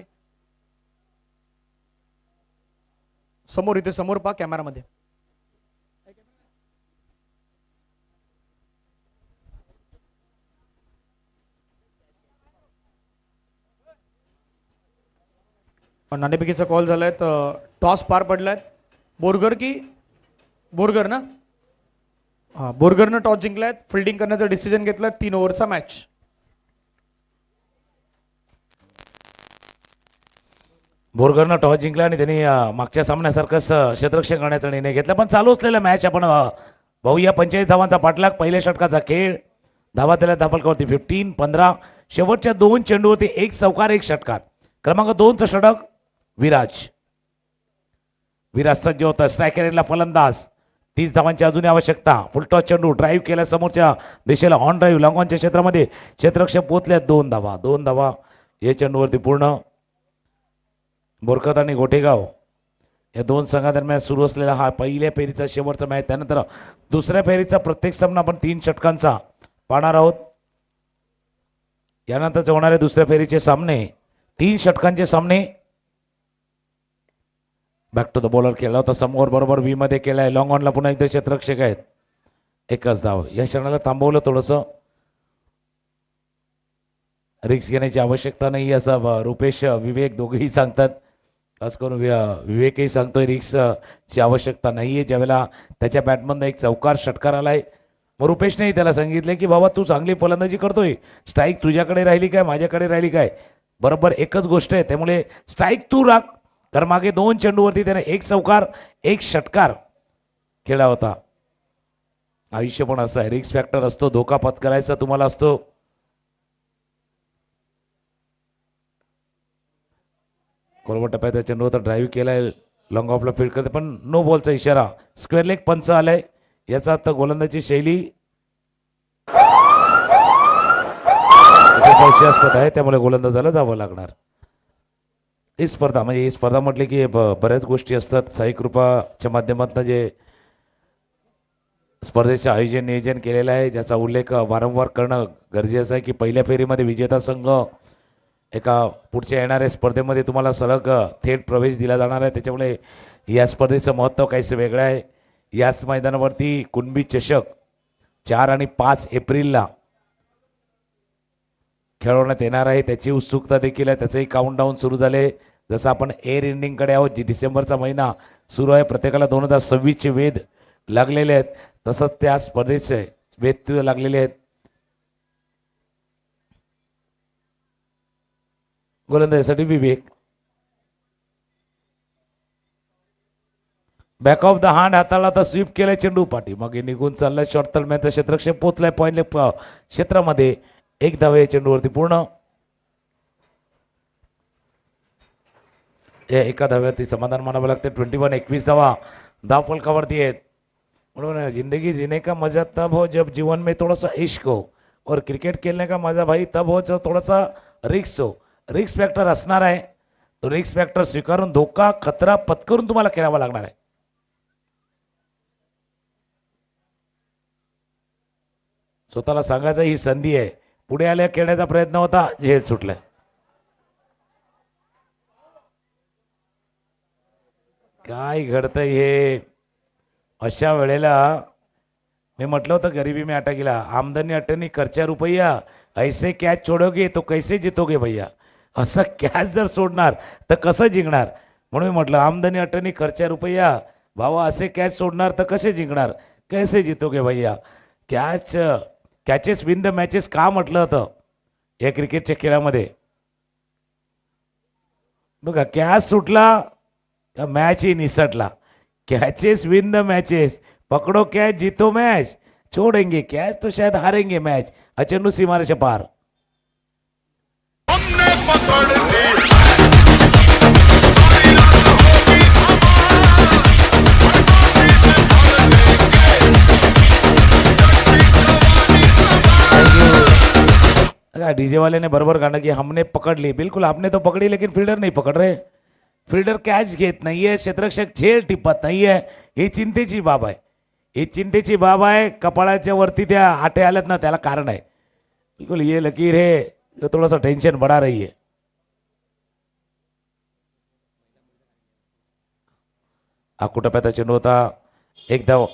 S1: इथे समोर पहा कॅमेरामध्ये. नाणेफेकीचा कॉल झालाय तर टॉस पार पडलाय. बोरगर ना, हा बोरगरनं टॉस जिंकलाय. फिल्डिंग करण्याचा डिसिजन घेतलाय. 3 ओव्हरचा मॅच.
S6: बोरगरनं टॉस जिंकला आणि त्यांनी मागच्या सामन्यासारखंच क्षेत्ररक्षण करण्याचा निर्णय घेतला. पण चालू असलेला मॅच आपण पाहूया. 45 धावांचा पाठलाग, पहिल्या षटकाचा खेळ. धावा त्याला धावफलकावरती 15, 15. शेवटच्या 2 चेंडूवरती 1 चौकार 1 षटकार. क्रमांक 2चं षटक विराज सज्ज होता. स्ट्रायकर एंडला फलंदाज. 30 धावांची अजूनही आवश्यकता. फुलटॉस चेंडू ड्राईव्ह केला समोरच्या दिशेला. ऑन ड्राईव्ह लॉंगॉनच्या क्षेत्रामध्ये क्षेत्ररक्षक पोहोचल्या. 2 धावा या चेंडूवरती पूर्ण. बोरखत आणि गोटेगाव या 2 संघादरम्यान सुरू असलेला हा पहिल्या फेरीचा शेवटचा मॅच. त्यानंतर दुसऱ्या फेरीचा प्रत्येक सामना आपण 3 षटकांचा पाहणार आहोत. यानंतर होणारे दुसऱ्या फेरीचे सामने 3 षटकांचे सामने. बॅक टू द बॉलर खेळला होता समोर, बरोबर व्ही मध्ये केलाय. लॉंग ऑनला पुन्हा एकदा क्षेत्ररक्षक आहेत. 1च धाव. या क्षणाला थांबवलं थोडंसं. रिक्स घेण्याची आवश्यकता नाही असं रुपेश विवेक दोघेही सांगतात. खास करून विवेकही सांगतोय रिक्सची आवश्यकता नाहीये. ज्यावेळेला त्याच्या बॅटमधनं 1 चौकार षटकार आलाय, मग रुपेशनेही त्याला सांगितले की बाबा तू चांगली फलंदाजी करतोय, स्ट्राईक तुझ्याकडे राहिली काय माझ्याकडे राहिली काय, बरोबर एकच गोष्ट आहे. त्यामुळे स्ट्राईक तू राख. कारण मागे 2 चेंडूवरती त्याने 1 चौकार 1 षटकार खेळला होता. आयुष्य पण असं आहे, रिक्स फॅक्टर असतो, धोका पत्करायचा तुम्हाला असतो. कोलवट टप्प्यात चेंडू होता, ड्राईव्ह केलाय, लॉंग ऑफला फील्ड करते पण नो बॉलचा इशारा. स्क्वेअर लेग पंच आलाय. याचा अर्थ गोलंदाजी शैली संशयास्पद आहे, त्यामुळे गोलंदाजाला जावं लागणार. ही स्पर्धा म्हणजे ही स्पर्धा म्हटली की बऱ्याच गोष्टी असतात. साई कृपाच्या माध्यमातून जे स्पर्धेचे आयोजन नियोजन केलेलं आहे, ज्याचा उल्लेख वारंवार करणं गरजेचं आहे की पहिल्या फेरीमध्ये विजेता संघ एका पुढच्या येणाऱ्या स्पर्धेमध्ये तुम्हाला सलग थेट प्रवेश दिला जाणार आहे. त्याच्यामुळे या स्पर्धेचं महत्त्व काहीसं वेगळं आहे. याच मैदानावरती कुणबी चषक 4 आणि 5 एप्रिलला खेळवण्यात येणार आहे. त्याची उत्सुकता देखील आहे. त्याचंही काउंटडाऊन सुरू झाले. जसं आपण एअर एंडिंगकडे आहोत, जी डिसेंबरचा महिना सुरू आहे, प्रत्येकाला 2026चे वेध लागलेले आहेत, तसंच त्या स्पर्धेचे वेध लागलेले आहेत. गोलंदाजीसाठी विवेक. बॅक ऑफ द हँड हाताला आता स्वीप केलाय चेंडू पाठी मग निघून चाललाय. शॉर्ट तळम्याचा क्षेत्रक्षक पोचलाय पॉइंट क्षेत्रामध्ये. 1 धाव या चेंडूवरती पूर्ण. या एका धाव्यावरती समाधान मानावं लागते. 21 धावा धाव फलकावरती आहेत. म्हणून जिंदगी जीने का मजा तब हो जब जीवन में थोड़ा सा इश्क हो और क्रिकेट खेलने का मजा भाई तब हो जो थोड़ा सा रिक्स हो. रिक्स फॅक्टर असणार आहे. तो रिक्स फॅक्टर स्वीकारून धोका खतरा पत्करून तुम्हाला खेळावा लागणार आहे. स्वतःला सांगायचं ही संधी आहे. पुढे आल्या खेळण्याचा प्रयत्न होता, झेल सुटलाय. काय घडतंय हे. अशा वेळेला मी म्हटलं होतं गरिबी में अटकीला आमदनी अटनी खर्चा रुपया ऐसे कॅच छोडोगे तो कैसे जितोगे भैया. असं कॅच जर सोडणार तर कसं जिंकणार. म्हणून मी म्हटलं आमदनी अटनी खर्चा रुपया भावा असे कॅच सोडणार तर कसे जिंकणार, कैसे जितोगे भैया. कॅचेस विन द मॅचेस का म्हटलं होतं या क्रिकेटच्या खेळामध्ये. बघा कॅच सुटला का मॅचही निसटला. कैचेस विन द मैचेस, पकड़ो कैच जीतो मैच, छोड़ेंगे कैच तो शायद हारेंगे मैच. अचेंडू सीमारेषा पार. डीजे वाले ने बरोबर गाना कि हमने पकड़ ली. बिल्कुल आपने तो पकड़ी लेकिन फील्डर नहीं पकड़ रहे. फील्डर कॅच घेत नाहीये, क्षेत्ररक्षक झेल टिपत नाहीये. ही चिंतेची बाब आहे. ही चिंतेची बाब आहे. कपाळाच्या वरती त्या आटे आल्यात ना त्याला कारण आहे. बिल्कुल ये लकीर है जो थोड़ा सा टेंशन बढ़ा रही है. कुटप्याचा चेंडू होता. एक धाव.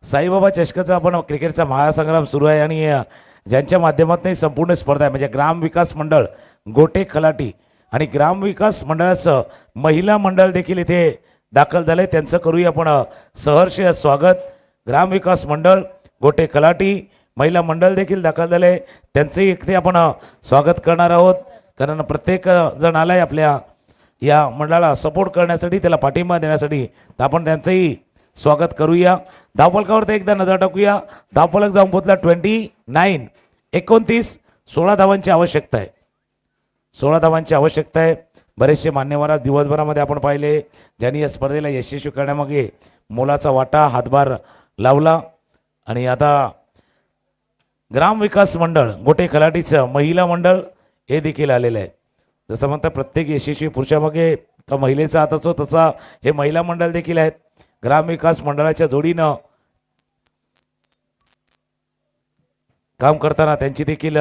S6: साईबाबा चषकाचा आपण क्रिकेटचा महासंग्राम सुरू आहे आणि ज्यांच्या माध्यमातून संपूर्ण स्पर्धा आहे म्हणजे ग्राम विकास मंडळ गोटे खलाटी आणि ग्राम विकास मंडळाचं महिला मंडळ देखील इथे दाखल झाले. त्यांचं करूया आपण सहर्ष स्वागत. ग्राम विकास मंडळ गोटे खलाटी महिला मंडळ देखील दाखल झाले. त्यांचंही इथे आपण स्वागत करणार आहोत. कारण प्रत्येक जण आलाय आपल्या या मंडळाला सपोर्ट करण्यासाठी, त्याला पाठिंबा देण्यासाठी. तर आपण त्यांचंही स्वागत करूया. धावफलकावरती एकदा नजर टाकूया. धावफलक जाऊन पोहोचला 29. 16 धावांची आवश्यकता आहे. 16 धावांची आवश्यकता आहे. बरेचसे मान्यवर आज दिवसभरामध्ये आपण पाहिले ज्यांनी या स्पर्धेला यशस्वी करण्यामागे मोलाचा वाटा हातभार लावला. आणि आता ग्राम विकास मंडळ गोटे खलाटीचं महिला मंडळ हे देखील आलेलं आहे. जसं म्हणतात प्रत्येक यशस्वी पुरुषामागे तर महिलेचा हात असतो, तसा हे महिला मंडळ देखील आहेत. ग्राम विकास मंडळाच्या जोडीनं काम करताना त्यांची देखील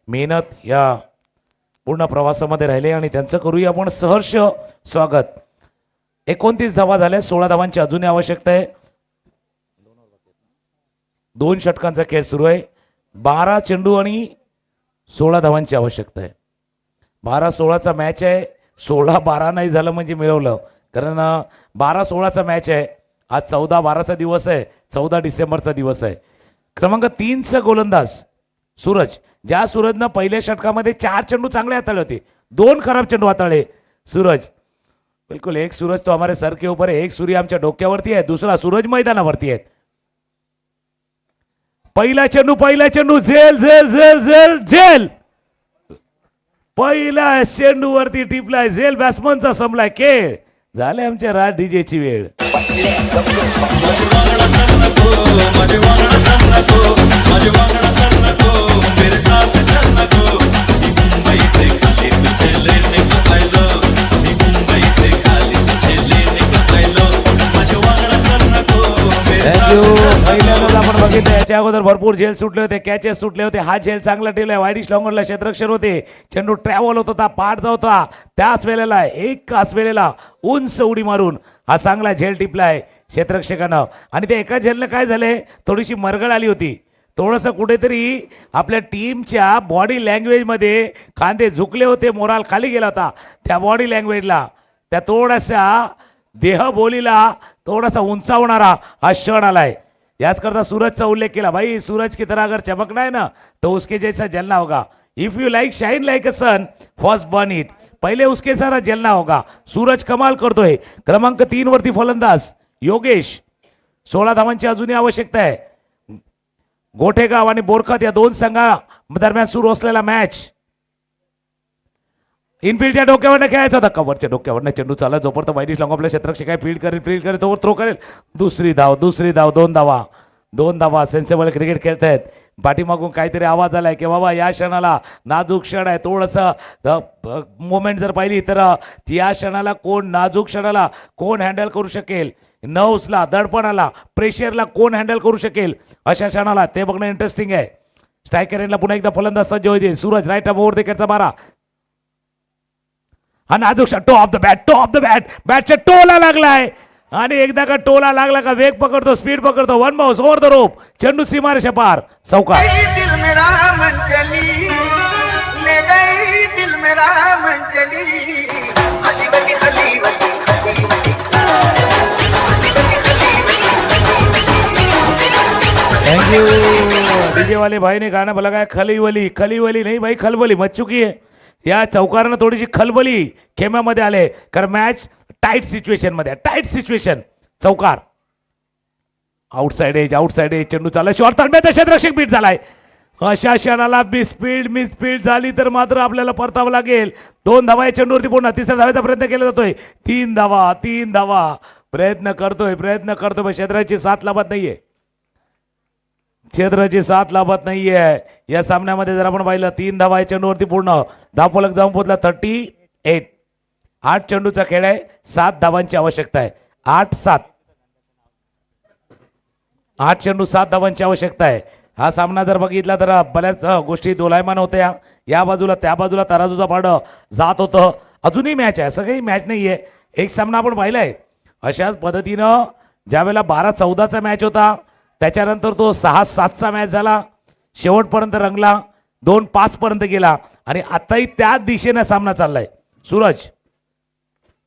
S6: मेहनत या पूर्ण प्रवासामध्ये राहिले आणि त्यांचं करूया आपण सहर्ष स्वागत. 29 धावा झाल्या. 16 धावांची अजूनही आवश्यकता आहे. 2 षटकांचा खेळ सुरू आहे. 12 चेंडू आणि 16 धावांची आवश्यकता आहे. 12-16चा मॅच आहे. 16-12 नाही झालं म्हणजे मिळवलं, कारण 12-16चा मॅच आहे. आज 14-12चा दिवस आहे. 14 डिसेंबरचा दिवस आहे. क्रमांक 3चा गोलंदाज सूरज, ज्या सूरजनं पहिल्या षटकामध्ये 4 चेंडू चांगले हाताळले होते, 2 खराब चेंडू हाताळले सूरज. बिल्कुल एक सूरज तो हमारे सर के ऊपर है, एक सूर्य आमच्या डोक्यावरती आहे, दुसरा सूरज मैदानावरती आहे. पहिला चेंडू झेल झेल झेल झेल झेल. पहिला चेंडूवरती टिपलाय झेल. बॅट्समनचा संपलाय खेळ. झाले आमच्या राज डीजेची वेळ. आपण बघितलं याच्या अगोदर भरपूर झेल सुटले होते, कॅचेस सुटले होते. हा झेल चांगला ठेवलाय. वाईडिश लॉंगरला क्षेत्ररक्षक होते. चेंडू ट्रॅव्हल होत होता, पाठ जात होता. त्याच वेळेला एकाच वेळेला उंच उडी मारून हा चांगला झेल टिपलाय क्षेत्ररक्षकानं. आणि त्या एका झेलनं काय झालंय, थोडीशी मरगळ आली होती. थोडस कुठेतरी आपल्या टीमच्या बॉडी लँग्वेज मध्ये खांदे झुकले होते, मोराल खाली गेला होता त्या बॉडी लँग्वेजला, त्या थोडासा देहबोलीला थोडासा उंचावणारा हा क्षण आलाय. याच करता सूरजचा उल्लेख केला, भाई सूरज की तरह अगर चमकना है ना तो उसके जैसा जलना होगा. If you like shine like a sun first burn it, पहिले उसके सारा जलना होगा. सूरज कमाल करतोय. क्रमांक 3 वरती फलंदाज योगेश. 16 धावांची अजूनही आवश्यकता आहे. गोठेगाव आणि बोरखत या दोन संघा दरम्यान सुरू असलेला मॅच. इनफिल्डच्या डोक्यावरनं खेळायचा होता, कव्हरच्या डोक्यावरनं चेंडू चालला, जोपर्यंत वाईडिश लॉंग आपल्या क्षेत्ररक्षक काय फील्ड करेल तोवर थ्रो करेल. दुसरी धाव 2 धावा. सेन्सेबल क्रिकेट खेळतायत. पाठीमागून काहीतरी आवाज आलाय की बाबा या क्षणाला नाजूक क्षण आहे. थोडंसं मोमेंट जर पाहिली तर या क्षणाला नाजूक क्षणाला कोण हँडल करू शकेल, नर्व्सला, दडपणाला, प्रेशरला कोण हँडल करू शकेल अशा क्षणाला ते बघणं इंटरेस्टिंग आहे. स्ट्रायकर एंडला पुन्हा एकदा फलंदाज सज्ज होईल. सूरज राईट ओव्हर विकेटचा मारा. हा नाजूक टो ऑफ द बॅट, बॅटच्या टोला लागलाय आणि एकदा का टोला लागला का वेग पकडतो, स्पीड पकडतो. One bounce over the rope, चेंडू सीमारेषा पार, चौकार.
S4: दिल मेरा मन चली ले गई, दिल मेरा मन चली हलीवली हलीवली हलीवली.
S6: थैंक यू डीजे वाले भाई ने गाना बोला है खलीवली नहीं भाई, खलबली मच चुकी है. या चौकारानं थोडीशी खलबली खेम्यामध्ये आले कारण मॅच टाईट सिच्युएशन. चौकार. आउटसाइड एज चेंडू चालला शॉर्ट तळम्यात क्षेत्ररक्षक बीट झालाय. अशा क्षणाला मिसफील्ड झाली तर मात्र आपल्याला परतावं लागेल. 2 धावा या चेंडूवरती पूर्ण. तिसऱ्या धावेचा प्रयत्न केला जातोय. 3 धावा. प्रयत्न करतोय पण क्षेत्राची साथ लाभत नाहीये. या सामन्यामध्ये जर आपण पाहिलं 3 धावा या चेंडूवरती पूर्ण. धावफलक जाऊन पोहोचला 38. 8 चेंडूचा खेळ आहे, 7 धावांची आवश्यकता आहे. 8 चेंडू 7 धावांची आवश्यकता आहे. हा सामना जर बघितला तर बऱ्याच गोष्टी दोलायमान होत्या. या बाजूला त्या बाजूला तराजूचा पाडं जात होतं. अजूनही मॅच आहे, असं काही मॅच नाहीये. एक सामना आपण पाहिलाय अशाच पद्धतीनं ज्यावेळेला 12-14चा मॅच होता, त्याच्यानंतर तो 6-7चा मॅच झाला, शेवटपर्यंत रंगला, 2-5 पर्यंत गेला आणि आताही त्याच दिशेनं सामना चाललाय. सूरज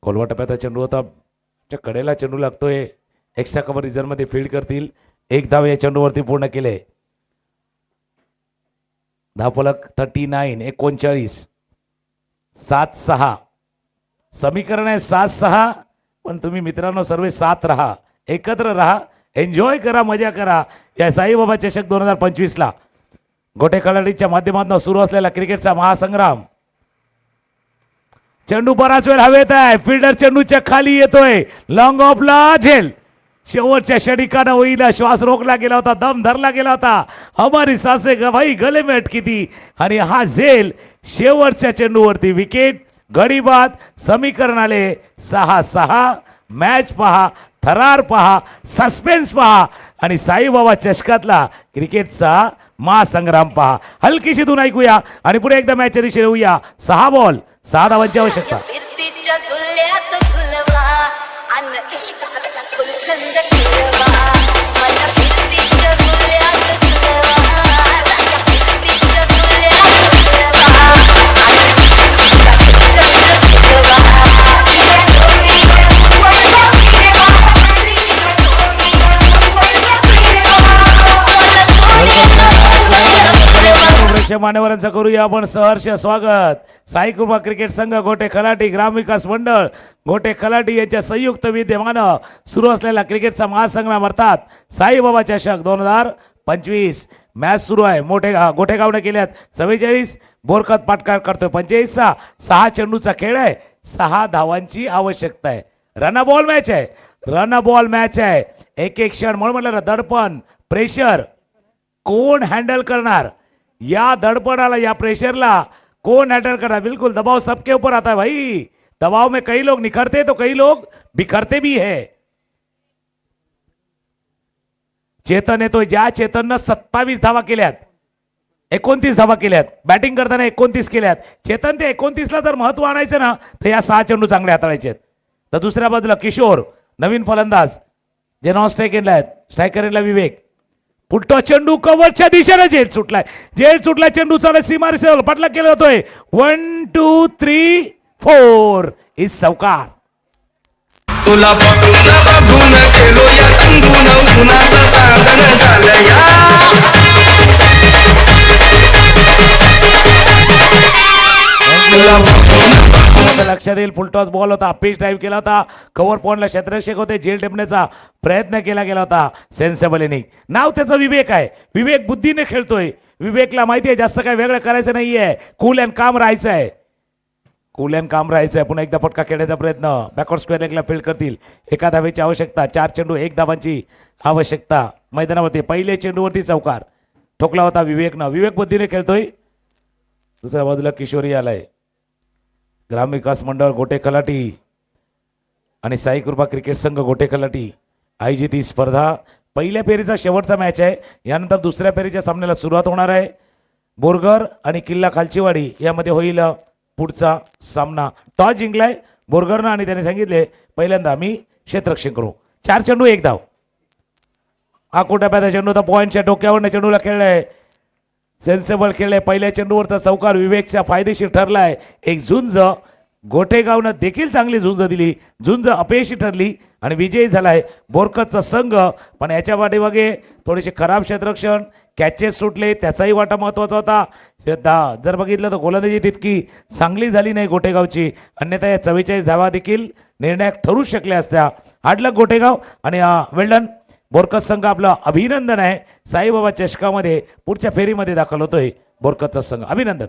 S6: कोलवा टप्प्याचा चेंडू होता, कडेला चेंडू लागतोय. एक्स्ट्रा कव्हर रिझर्व मध्ये फील्ड करतील. 1 धाव या चेंडूवरती पूर्ण केले. धावफलक 39. 7-6 समीकरण आहे. 7-6 पण तुम्ही मित्रांनो सर्व 7 राहा, एकत्र राहा, एन्जॉय करा, मजा करा. या साईबाबा चषक 2025ला गोटे खलाडीच्या माध्यमातून सुरू असलेला क्रिकेटचा महासंग्राम. चेंडू बराच वेळ हवेत आहे. फिल्डर चेंडूच्या खाली येतोय. लॉंग ऑफला झेल. शेवटच्या षटकानं होईला श्वास रोखला गेला होता, दम धरला गेला होता. हमारी सासे गवाई गले में अटकी थी आणि हा झेल शेवटच्या चेंडूवरती विकेट. गडी बाद. समीकरण आले 6-6. मॅच पहा, थरार पहा, सस्पेन्स पहा आणि साईबाबा चषकातला क्रिकेटचा महासंग्राम पहा. हलकीशी धून ऐकूया आणि पुढे एकदा मॅचच्या दिशेने होऊया. 6 बॉल 6 धावांची आवश्यकता.
S3: फिरतीच्या झुल्यात झुलवा अन इश्काचा फुलखंड फिरवा. मला फिरतीच्या झुल्यात झुलवा, राजा फिरतीच्या झुल्यात झुलवा अन इश्काचा फुलखंड फिरवा.
S6: मान्यवरांचं करूया आपण सहर्ष स्वागत. साई कृपा क्रिकेट संघ गोटे खलाटी, ग्रामविकास मंडळ गोटे खलाटी यांच्या संयुक्त विद्यमानं सुरू असलेला क्रिकेटचा महासंग्राम अर्थात साईबाबा चषक 2025 मॅच सुरू आहे. गोठेगावने केल्यात 44. बोरखत पाटकार करतोय 45. 6 चेंडूचा खेळ आहे, 6 धावांची आवश्यकता आहे. रन बॉल मॅच आहे. एक क्षण म्हणून म्हटलं ना, दडपण, प्रेशर कोण हँडल करणार. या दडपणाला, या प्रेशरला कौन हैंडल कर रहा है. बिल्कुल दबाव सबके ऊपर आता है भाई. दबाव में कई लोग निखरते तो कई लोग बिखरते भी है. चेतन येतो. ज्या चेतननं 27 धावा केल्यात, 29 धावा केल्यात, बॅटिंग करताना 29 केल्यात. चेतन ते 29ला जर महत्व आणायचं ना तर या 6 चेंडू चांगले हाताळायचे आहेत. तर दुसऱ्या बाजूला किशोर नवीन फलंदाज जे नॉन स्ट्रायक एंडला आहेत. स्ट्रायकर एंडला विवेक. पुट्टा चेंडू कव्हरच्या दिशेने झेल सुटलाय चेंडू चालय सीमारेषेवर पाठलाग केला जातोय 1 2 3 4 इस चौकार.
S4: तुला बघून केलो या चंदून उन्हाचं तांदण झालं या
S6: लक्षात येईल फुलटॉस बॉल होता पिच ड्राईव्ह केला होता कव्हर पॉइंटला क्षेत्ररक्षक होते झेल टेपण्याचा प्रयत्न केला गेला होता सेन्सेबल इनिंग. नाव त्याचं विवेक आहे. विवेक बुद्धीने खेळतोय. विवेकला माहिती आहे जास्त काय वेगळं करायचं नाहीये. कूल अँड काम राहायचं आहे. पुन्हा एकदा फटका खेळण्याचा प्रयत्न बॅकवर्ड स्क्वेअर लेगला फील्ड करतील. एका धावेची आवश्यकता 4 चेंडू 1 धावांची आवश्यकता मैदानावरती. पहिले चेंडूवरती चौकार ठोकला होता विवेकनं. विवेक बुद्धीने खेळतोय. दुसऱ्या बाजूला किशोरी आलाय. ग्रामविकास मंडळ गोटे खलाटी आणि साई कृपा क्रिकेट संघ गोटे खलाटी आयोजित ही स्पर्धा पहिल्या फेरीचा शेवटचा मॅच आहे. यानंतर दुसऱ्या फेरीच्या सामन्याला सुरुवात होणार आहे. बोरगर आणि किल्ला खालचीवाडी यामध्ये होईल पुढचा सामना. टॉस जिंकलाय बोरगरनं आणि त्याने सांगितले पहिल्यांदा आम्ही क्षेत्ररक्षण करू. 4 चेंडू 1 धाव. हा कोटाप्याचा चेंडू होता पॉईंटच्या डोक्यावरनं चेंडूला खेळलाय. सेन्सेबल खेळले. पहिल्या चेंडूवरचा चौकार विवेकच्या फायदेशीर ठरलाय. एक झुंज गोटेगावनं देखील चांगली झुंज दिली. झुंज अपयशी ठरली आणि विजयी झालाय बोरकतचा संघ. पण याच्या पाठीमागे थोडेसे खराब क्षेत्ररक्षण कॅचेस सुटले त्याचाही वाटा महत्वाचा होता. जर बघितलं तर गोलंदाजी तितकी चांगली झाली नाही गोटेगावची. अन्यथा या 44 धावा देखील निर्णायक ठरू शकल्या असत्या. हाडलक गोटेगाव आणि वेल्डन बोरकत संघ आपलं अभिनंदन आहे. साईबाबा चषकामध्ये पुढच्या फेरीमध्ये दाखल होतोय बोरकतचा संघ. अभिनंदन.